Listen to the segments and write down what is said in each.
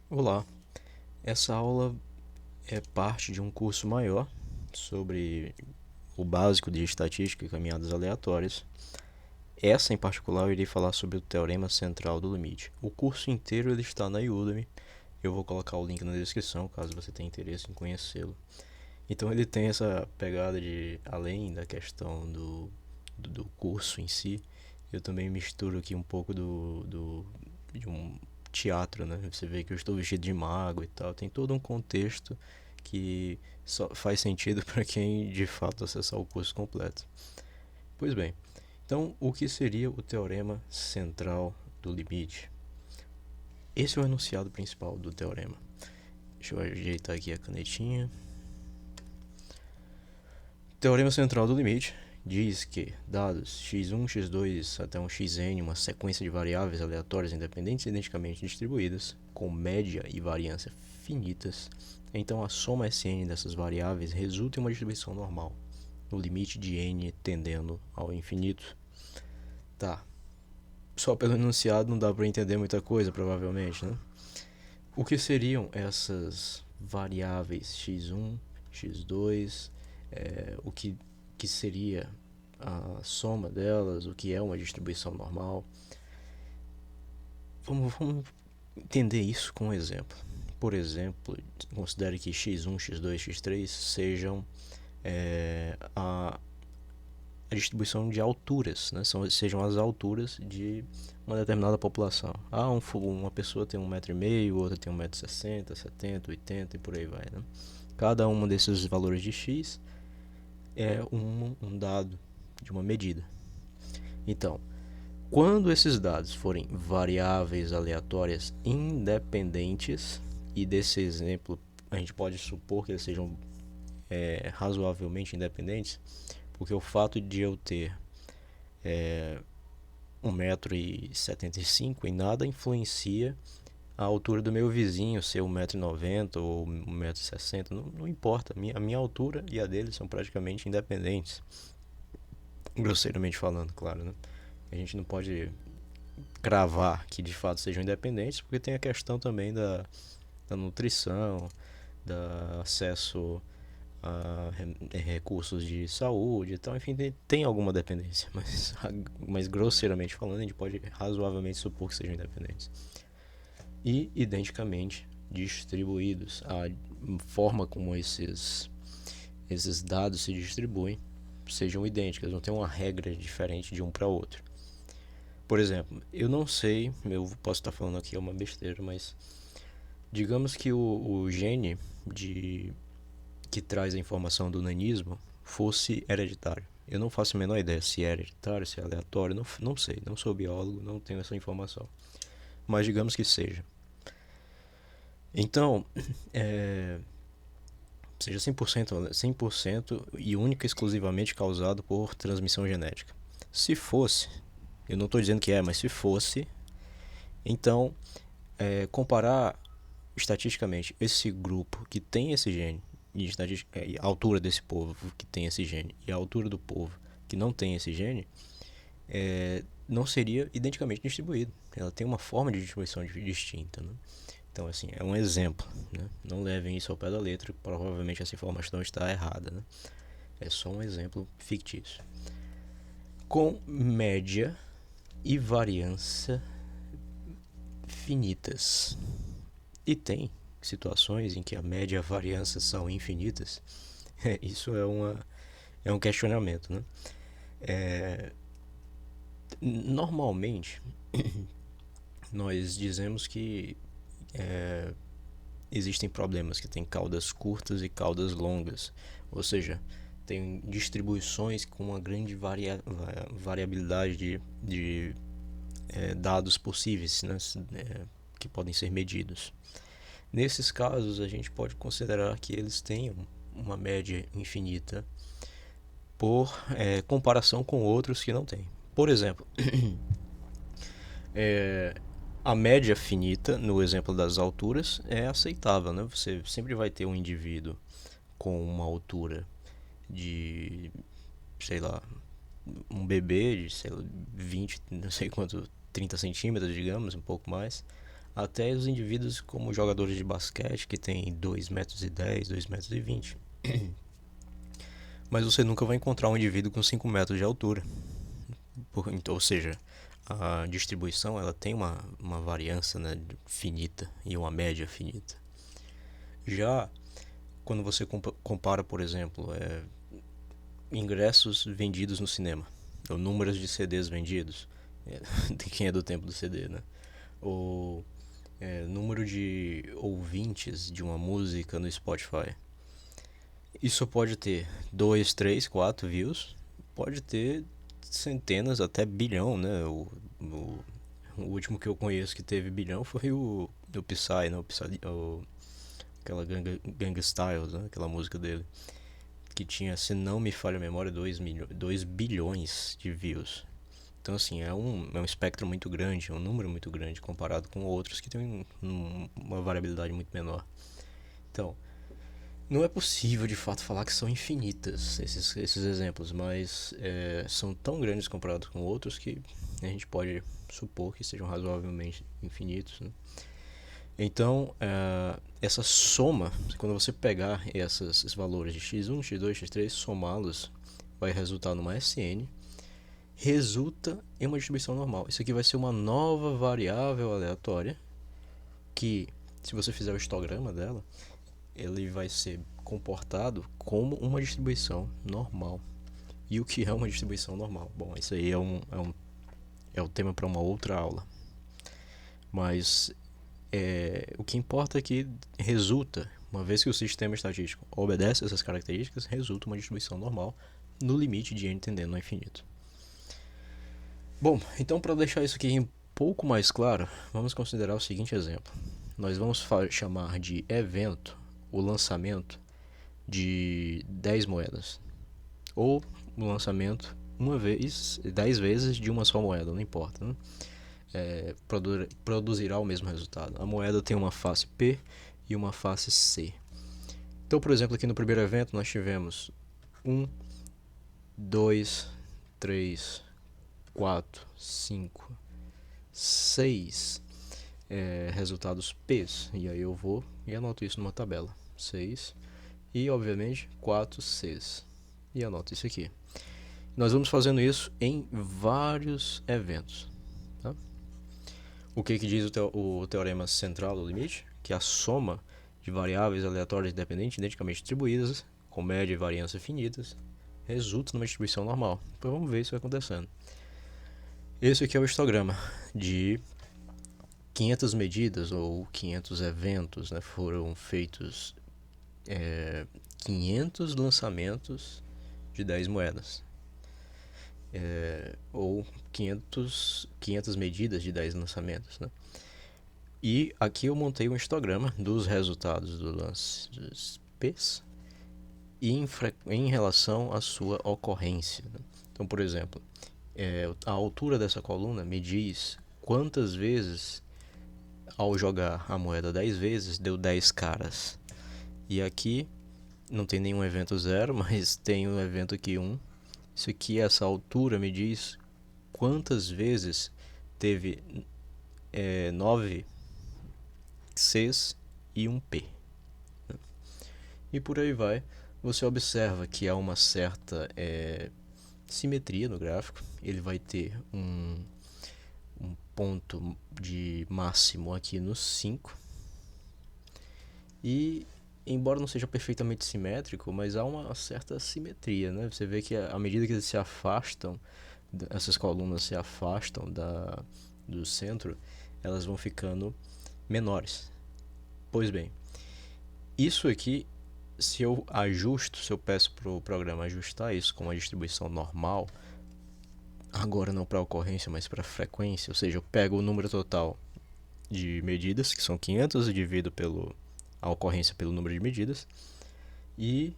Olá, essa aula é parte de um curso maior sobre o básico de estatística e caminhadas aleatórias. Essa em particular eu irei falar sobre o teorema central do limite. O curso inteiro ele está na Udemy. Eu vou colocar o link na descrição caso você tenha interesse em conhecê-lo. Então ele tem essa pegada de, além da questão do curso em si, eu também misturo aqui um pouco de um teatro, né? Você vê que eu estou vestido de mago e tal. Tem todo um contexto que só faz sentido para quem de fato acessar o curso completo. Pois bem, então o que seria o teorema central do limite? Esse é o enunciado principal do teorema. Deixa eu ajeitar aqui a canetinha. Teorema central do limite diz que dados x1, x2 até um xn, uma sequência de variáveis aleatórias independentes e identicamente distribuídas, com média e variância finitas, então a soma Sn dessas variáveis resulta em uma distribuição normal, no limite de n tendendo ao infinito. Tá, só pelo enunciado não dá para entender muita coisa, provavelmente, né? O que seriam essas variáveis x1, x2, o que seria a soma delas, o que é uma distribuição normal. Vamos entender isso com um exemplo. Por exemplo, considere que x1, x2, x3 sejam a distribuição de alturas, né? Sejam as alturas de uma determinada população. Uma pessoa tem 1,5 m, outra tem 1,60 m, 70, 80 e por aí vai, né? Cada um desses valores de x é um dado de uma medida. Então, quando esses dados forem variáveis aleatórias independentes, e desse exemplo a gente pode supor que eles sejam razoavelmente independentes, porque o fato de eu ter 1,75 m em nada influencia a altura do meu vizinho ser 1,90 m ou 1,60 m, não importa, a minha altura e a dele são praticamente independentes, grosseiramente falando, claro, né? A gente não pode cravar que de fato sejam independentes, porque tem a questão também da nutrição, da acesso a recursos de saúde e tal, enfim, tem alguma dependência, mas grosseiramente falando, a gente pode razoavelmente supor que sejam independentes. E identicamente distribuídos. A forma como esses dados se distribuem sejam idênticas, não tem uma regra diferente de um para outro. Por exemplo, eu não sei, eu posso estar falando aqui uma besteira, mas digamos que o gene que traz a informação do nanismo fosse hereditário. Eu não faço a menor ideia se é hereditário, se é aleatório, não sei, não sou biólogo, não tenho essa informação. Mas digamos que seja. Então, seja 100% e única e exclusivamente causado por transmissão genética. Se fosse, eu não estou dizendo que é, mas se fosse, então comparar estatisticamente esse grupo que tem esse gene e a altura desse povo que tem esse gene e a altura do povo que não tem esse gene não seria identicamente distribuído. Ela tem uma forma de distribuição distinta, né? Então, assim, é um exemplo, né? Não levem isso ao pé da letra, provavelmente essa informação está errada, né? É só um exemplo fictício. Com média e variância finitas. E tem situações em que a média e a variância são infinitas. Isso é um questionamento, né? Normalmente, nós dizemos que existem problemas que têm caudas curtas e caudas longas, ou seja, tem distribuições com uma grande variabilidade de dados possíveis, né, que podem ser medidos. Nesses casos, a gente pode considerar que eles tenham uma média infinita por comparação com outros que não têm. Por exemplo, a média finita, no exemplo das alturas, é aceitável, né? Você sempre vai ter um indivíduo com uma altura de, sei lá, um bebê de, sei lá, 20, não sei quanto, 30 centímetros, digamos, um pouco mais, até os indivíduos como jogadores de basquete que tem 2,10 m, 2,20 m. Mas você nunca vai encontrar um indivíduo com 5 metros de altura. Ou seja, a distribuição ela tem uma variância, né, finita e uma média finita. Já quando você compara, por exemplo, ingressos vendidos no cinema, ou números de CDs vendidos, quem é do tempo do CD, né? Ou número de ouvintes de uma música no Spotify. Isso pode ter 2, 3, 4 views, pode ter centenas, até bilhão, né? O último que eu conheço que teve bilhão foi o Psy, né? Aquela Gang Styles, né? Aquela música dele, que tinha, se não me falha a memória, 2 bilhões de views. Então, assim, é um espectro muito grande, um número muito grande comparado com outros que têm uma variabilidade muito menor. Então, não é possível de fato falar que são infinitas esses exemplos, mas são tão grandes comparados com outros que a gente pode supor que sejam razoavelmente infinitos, né? Então, essa soma, quando você pegar esses valores de x1, x2, x3, somá-los, vai resultar numa SN, resulta em uma distribuição normal. Isso aqui vai ser uma nova variável aleatória que, se você fizer o histograma dela, ele vai ser comportado como uma distribuição normal. E o que é uma distribuição normal? Bom, isso aí é o tema para uma outra aula. Mas o que importa é que resulta, uma vez que o sistema estatístico obedece essas características, resulta uma distribuição normal no limite de n tendendo ao infinito. Bom, então para deixar isso aqui um pouco mais claro, vamos considerar o seguinte exemplo. Nós vamos chamar de evento o lançamento de 10 moedas, ou o lançamento 10 vezes de uma só moeda, não importa, né? Produzirá o mesmo resultado. A moeda tem uma face P e uma face C. Então, por exemplo, aqui no primeiro evento nós tivemos 1, 2, 3, 4, 5, 6 resultados P's. E aí eu vou e anoto isso numa tabela. 6 e, obviamente, 4 Cs. E anoto isso aqui. Nós vamos fazendo isso em vários eventos. Tá? O que diz o teorema central do limite? Que a soma de variáveis aleatórias independentes identicamente distribuídas, com média e variância finitas, resulta numa distribuição normal. Então vamos ver isso acontecendo. Esse aqui é o histograma de 500 medidas ou 500 eventos, né? Foram feitos 500 lançamentos de 10 moedas. Ou 500 medidas de 10 lançamentos, né? E aqui eu montei um histograma dos resultados do lance dos P's em relação à sua ocorrência, né? Então, por exemplo, a altura dessa coluna me diz quantas vezes, ao jogar a moeda 10 vezes, deu 10 caras. E aqui não tem nenhum evento 0, mas tem um evento aqui 1. Isso aqui, essa altura, me diz quantas vezes teve 9 Cs e um P. E por aí vai. Você observa que há uma certa simetria no gráfico. Ele vai ter um ponto de máximo aqui no 5. E, embora não seja perfeitamente simétrico, mas há uma certa simetria, né? Você vê que à medida que eles se afastam, essas colunas se afastam do centro, elas vão ficando menores. Pois bem, isso aqui, se eu peço para o programa ajustar isso com uma distribuição normal, agora não para ocorrência, mas para frequência, ou seja, eu pego o número total de medidas, que são 500, e divido a ocorrência pelo número de medidas, e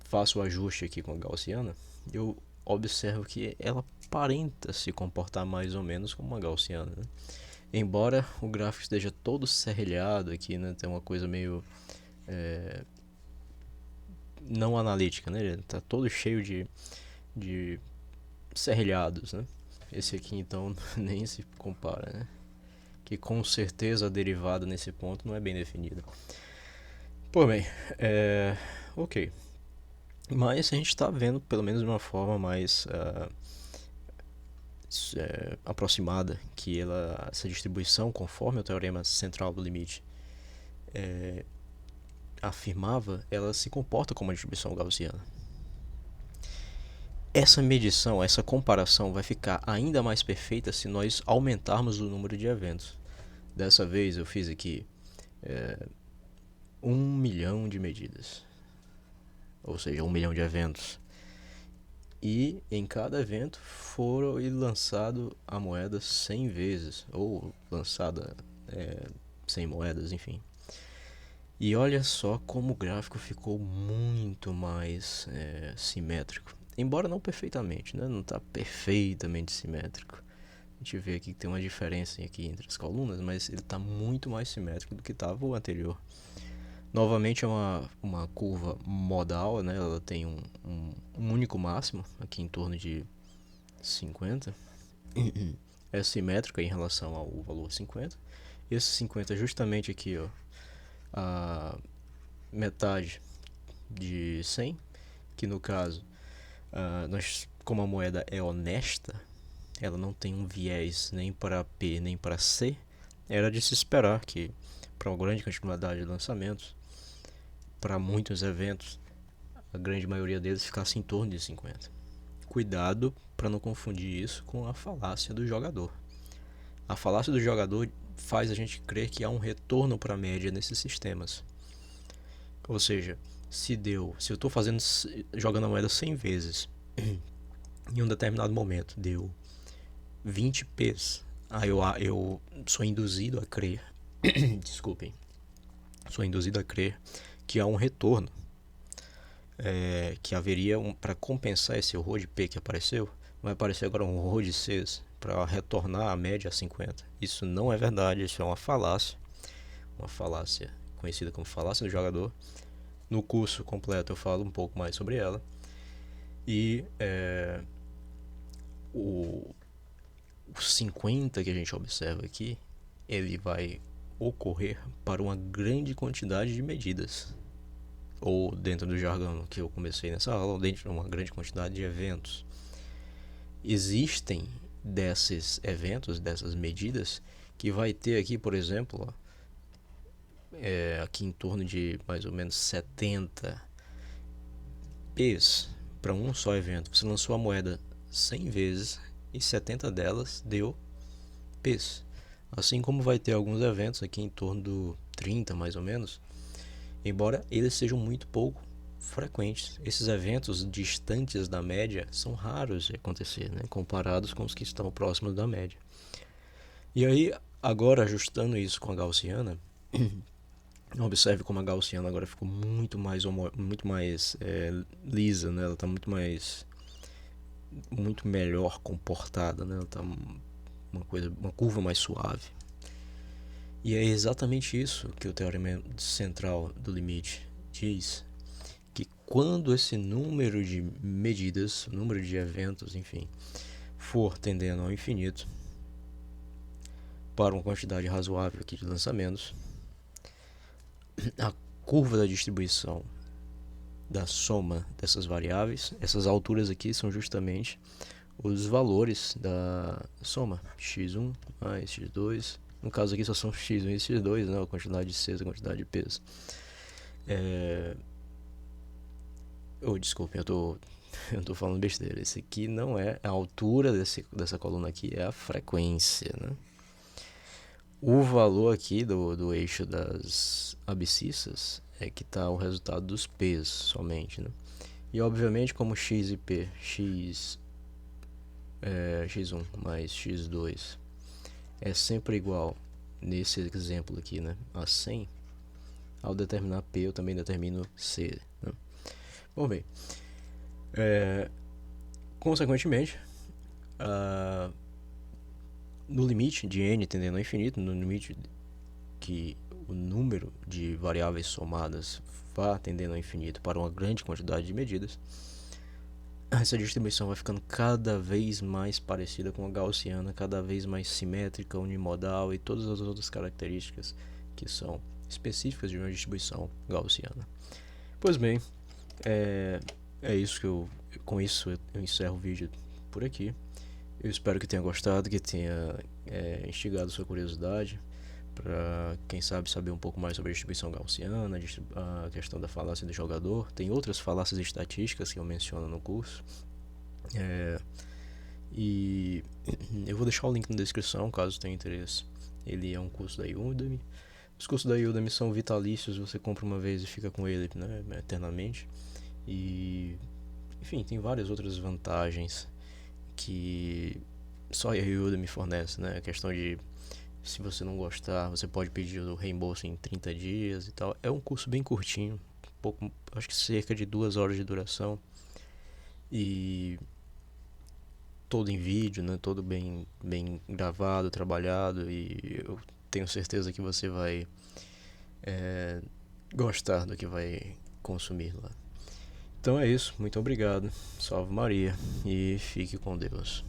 faço o ajuste aqui com a gaussiana, eu observo que ela aparenta se comportar mais ou menos como uma gaussiana, né? Embora o gráfico esteja todo serrilhado aqui, né? Tem uma coisa meio não analítica, né? Ele está todo cheio de serrilhados, né? Esse aqui então nem se compara, né? que com certeza a derivada nesse ponto não é bem definida. Pô, bem, ok. Mas a gente está vendo, pelo menos de uma forma mais aproximada, que essa distribuição, conforme o teorema central do limite afirmava, ela se comporta como uma distribuição gaussiana. Essa medição, essa comparação vai ficar ainda mais perfeita se nós aumentarmos o número de eventos. Dessa vez eu fiz aqui 1 milhão de medidas, ou seja, 1 milhão de eventos. E em cada evento foram lançado a moeda 100 vezes, ou lançada 100 moedas, enfim. E olha só como o gráfico ficou muito mais simétrico. Embora não perfeitamente, né? Não está perfeitamente simétrico. A gente vê aqui que tem uma diferença aqui entre as colunas, mas ele está muito mais simétrico do que estava o anterior. Novamente é uma curva modal, né? Ela tem um único máximo, aqui em torno de 50. É simétrica em relação ao valor 50. Esse 50 é justamente aqui, ó, a metade de 100, que no caso, como a moeda é honesta, ela não tem um viés nem para P nem para C, era de se esperar que para uma grande quantidade de lançamentos, para muitos eventos, a grande maioria deles ficasse em torno de 50. Cuidado para não confundir isso com a falácia do jogador. A falácia do jogador faz a gente crer que há um retorno para a média nesses sistemas. Ou seja, se eu estou jogando a moeda 100 vezes, em um determinado momento deu 20 P's, aí eu sou induzido a crer, desculpem, sou induzido a crer que há um retorno, que haveria para compensar esse horror de P que apareceu, vai aparecer agora um horror de C's para retornar a média a 50. Isso não é verdade, isso é uma falácia conhecida como falácia do jogador. No curso completo eu falo um pouco mais sobre ela. E o 50 que a gente observa aqui, ele vai ocorrer para uma grande quantidade de medidas, ou dentro do jargão que eu comecei nessa aula, dentro de uma grande quantidade de eventos. Existem desses eventos, dessas medidas, que vai ter aqui, por exemplo, aqui em torno de mais ou menos 70 P's para um só evento. Você lançou a moeda 100 vezes e 70 delas deu P's. Assim como vai ter alguns eventos aqui em torno do 30 mais ou menos, embora eles sejam muito pouco frequentes. Esses eventos distantes da média são raros de acontecer, né, comparados com os que estão próximos da média. E aí, agora ajustando isso com a gaussiana, observe como a gaussiana agora ficou muito mais lisa, né? Ela está muito melhor comportada, né? Ela está uma curva mais suave. E é exatamente isso que o teorema central do limite diz, que quando esse número de medidas, número de eventos, enfim, for tendendo ao infinito, para uma quantidade razoável aqui de lançamentos, a curva da distribuição da soma dessas variáveis, essas alturas aqui são justamente os valores da soma, x1 mais x2, no caso aqui só são x1 e x2, né, a quantidade de C's, a quantidade de P's. Desculpem, eu tô falando besteira. Esse aqui não é a altura dessa coluna aqui, é a frequência, né? O valor aqui do eixo das abscissas é que está o resultado dos P's somente, né? E obviamente como x e p, x1 mais x2 é sempre igual, nesse exemplo aqui, né, a 100, ao determinar p eu também determino c, né? Bom, bem, consequentemente, no limite de n tendendo ao infinito, no limite que o número de variáveis somadas vá tendendo ao infinito para uma grande quantidade de medidas, essa distribuição vai ficando cada vez mais parecida com a gaussiana, cada vez mais simétrica, unimodal e todas as outras características que são específicas de uma distribuição gaussiana. Pois bem, é, é isso que com isso eu encerro o vídeo por aqui. Eu espero que tenha gostado, que tenha instigado sua curiosidade para, quem sabe, saber um pouco mais sobre a distribuição gaussiana, a questão da falácia do jogador. Tem outras falácias estatísticas que eu menciono no curso. E eu vou deixar o link na descrição caso tenha interesse. Ele é um curso da Udemy. Os cursos da Udemy são vitalícios, você compra uma vez e fica com ele, né, eternamente. E, enfim, tem várias outras vantagens que só a Udemy fornece, né? A questão de, se você não gostar, você pode pedir o reembolso em 30 dias e tal. É um curso bem curtinho, pouco, acho que cerca de 2 horas de duração. E todo em vídeo, né? Todo bem gravado, trabalhado. E eu tenho certeza que você vai gostar do que vai consumir lá. Então é isso, muito obrigado. Salve Maria e fique com Deus.